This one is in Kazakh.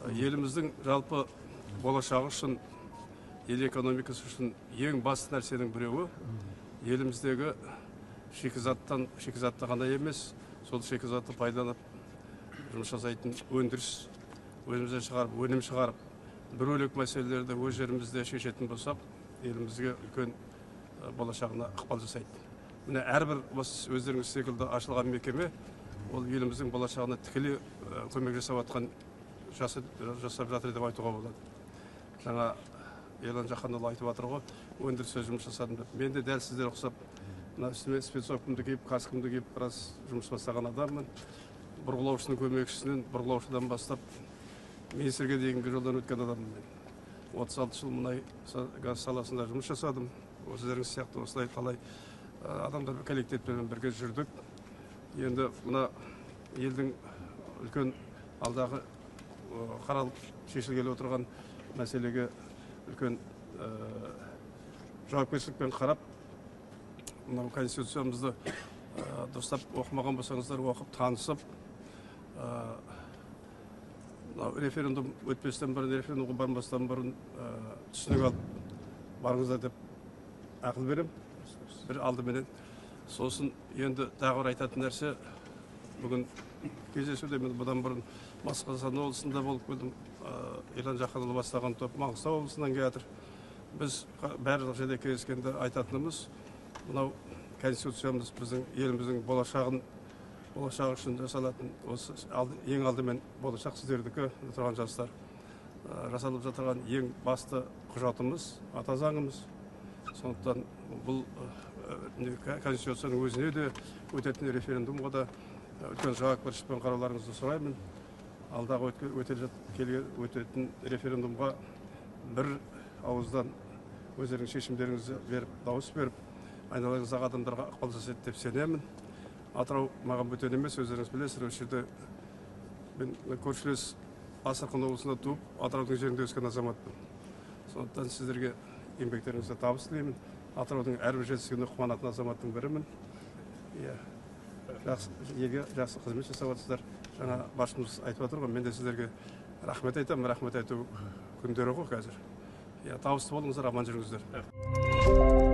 еліміздің жалпы болашағы үшін, ел экономикасы үшін ең басты нәрсенің біреуі еліміздегі шикізатты ғана емес, сол шикізатты пайдаланып жұмыс жасайтын өндіріс, өзімізден шығарып, өнім шығарып, бір бөлек мәселелерді өз жерімізде шешетін болсақ, елімізге үлкен болашағына ықпал жасайды. Міне әрбір өздеріңіз секілді ашылған мекеме ол еліміздің болашағына тікелей көмек жасап жатқан жасап жатыр деп айтуға болады. Жаңа Ерлан Жақанұлы айтып жатыр ғой, өндірісте жұмыс жасадым деп. Мен де дәл сіздер ұқсап, үстіме спецовкамды киіп, каскамды киіп, біраз жұмыс бастаған адаммын. Бұрғылаушының көмекшісінен, бұрғылаушыдан бастап министрге дейінгі жолдан өткен адаммын мен. 36 жыл мұнай газ саласында жұмыс жасадым. Өздеріңіз сияқты осылай талай адамдар коллективпен бірге жүрдік. Енді мына елдің үлкен алдағы қаралып шешілгелі отырған мәселеге үлкен жауапкершілікпен қарап, мынау конституциямызды дұрыстап оқымаған болсаңыздар оқып танысып, референдум өтпестен бұрын, референдумға бармастан бұрын түсінік алып барыңыздар деп ақыл берем. Бір алдыменен. Сосын енді тағы бір айтатын нәрсе, бүгін кездесуде мен бұдан бұрын Басқасан облысында болып келдім. Ерлан Жақанұлы бастаған топ Маңғыстау облысынан келатыр. Біз барлық жерде кездескенде айтатынымыз, мынау конституциямыз біздің еліміздің болашағы үшін жасалатын, осы ең алдымен болашақ сіздердікі тұрған жастар жасалып жатырған ең басты құжатымыз, ата заңымыз. Сондықтан бұл конституцияның өзіне де өтетін референдумға да үлкен жауапкершілікпен қарауларыңызды сұраймын. Алдағы өтетін референдумға бір ауыздан өздерінің шешімдеріңізді беріп, дауыс беріп, айналаңыздағы адамдарға ықпал жасайды деп сенемін. Атырау маған бөтен емес, өздеріңіз білесіздер, осы жерде мен көршілес Астрахань облысында туып, Атыраудың жерінде өскен азаматпын. Сондықтан сіздерге еңбектеріңізді табыс тілеймін. Атыраудың әрбір жетістігіне қуанатын азаматтың бірімін. Елге жақсы қызмет жасап жатсыздар. Жаңа басшымыз айтып отыр ғой, мен де сіздерге рахмет айтамын. Рахмет айту күндері ғой қазір. Табысты болыңыздар, аман жүріңіздер.